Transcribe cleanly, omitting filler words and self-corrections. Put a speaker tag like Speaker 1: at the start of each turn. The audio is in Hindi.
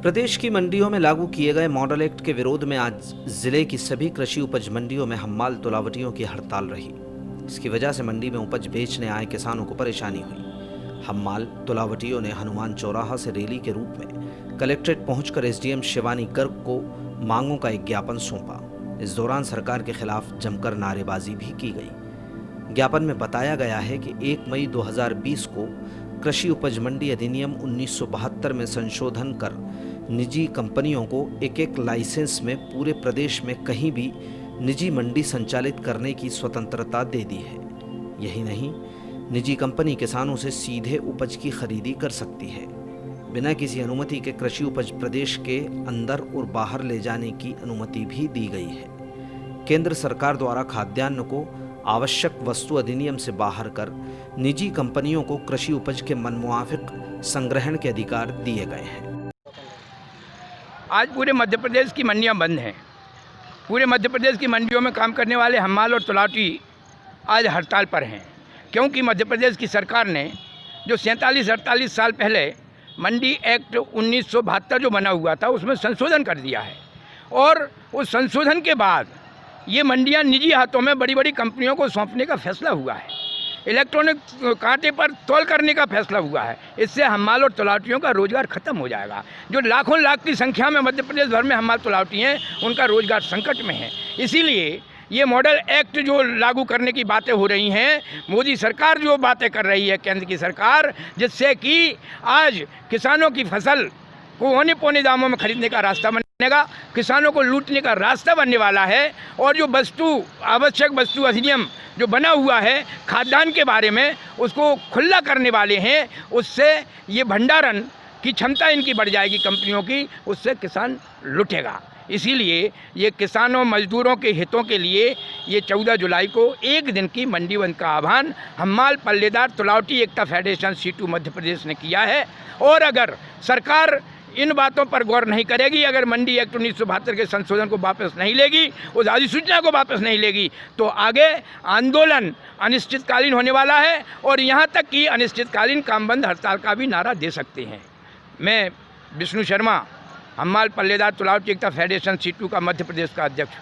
Speaker 1: प्रदेश की मंडियों में लागू किए गए मॉडल एक्ट के विरोध में आज जिले की सभी कृषि उपज मंडियों में हम्माल तुलावटियों की हड़ताल रही। इसकी वजह से मंडी में उपज बेचने आए किसानों को परेशानी हुई। हम्माल तुलावटियों ने हनुमान चौराहा से रैली के रूप में कलेक्ट्रेट पहुंचकर एसडीएम शिवानी गर्ग को मांगों का एक ज्ञापन सौंपा। इस दौरान सरकार के खिलाफ जमकर नारेबाजी भी की गई। ज्ञापन में बताया गया है कि 1 मई 2020 को कृषि उपज मंडी अधिनियम 1972 में संशोधन कर निजी कंपनियों को एक लाइसेंस में पूरे प्रदेश में कहीं भी निजी मंडी संचालित करने की स्वतंत्रता दे दी है। यही नहीं, निजी कंपनी किसानों से सीधे उपज की खरीदी कर सकती है। बिना किसी अनुमति के कृषि उपज प्रदेश के अंदर और बाहर ले जाने की अनुमति भी दी गई है। केंद्र सरकार द्वारा खाद्यान्न को आवश्यक वस्तु अधिनियम से बाहर कर निजी कंपनियों को कृषि उपज के मनमुआफिक संग्रहण के अधिकार दिए गए हैं।
Speaker 2: आज पूरे मध्य प्रदेश की मंडियां बंद हैं। पूरे मध्य प्रदेश की मंडियों में काम करने वाले हम्माल और तुलावटी आज हड़ताल पर हैं, क्योंकि मध्य प्रदेश की सरकार ने जो 47-48 साल पहले मंडी एक्ट 1972 जो बना हुआ था उसमें संशोधन कर दिया है। और उस संशोधन के बाद ये मंडियां निजी हाथों में बड़ी बड़ी कंपनियों को सौंपने का फैसला हुआ है। इलेक्ट्रॉनिक कांटे पर तौल करने का फैसला हुआ है। इससे हम्माल और तुलावटियों का रोजगार खत्म हो जाएगा। जो लाखों लाख की संख्या में मध्य प्रदेश भर में हम्माल तुलावटी हैं, उनका रोजगार संकट में है। इसीलिए ये मॉडल एक्ट जो लागू करने की बातें हो रही हैं, मोदी सरकार जो बातें कर रही है, केंद्र की सरकार, जिससे कि आज किसानों की फसल को औने पौने दामों में खरीदने का रास्ता बनेगा, किसानों को लूटने का रास्ता बनने वाला है। और जो आवश्यक वस्तु अधिनियम जो बना हुआ है खाद्यान्न के बारे में, उसको खुला करने वाले हैं। उससे ये भंडारण की क्षमता इनकी बढ़ जाएगी कंपनियों की, उससे किसान लुटेगा। इसीलिए ये किसानों मजदूरों के हितों के लिए ये 14 जुलाई को एक दिन की मंडी बंद का आह्वान हम्माल पल्लेदार तुलावटी एकता फेडरेशन C2 मध्य प्रदेश ने किया है। और अगर सरकार इन बातों पर गौर नहीं करेगी, अगर मंडी एक्ट 1972 के संशोधन को वापस नहीं लेगी, उस अधिसूचना को वापस नहीं लेगी, तो आगे आंदोलन अनिश्चितकालीन होने वाला है। और यहाँ तक कि अनिश्चितकालीन काम बंद हड़ताल का भी नारा दे सकते हैं। मैं विष्णु शर्मा, हम्माल पल्लेदार तुलावटी एकता फेडरेशन C2 का मध्य प्रदेश का अध्यक्ष।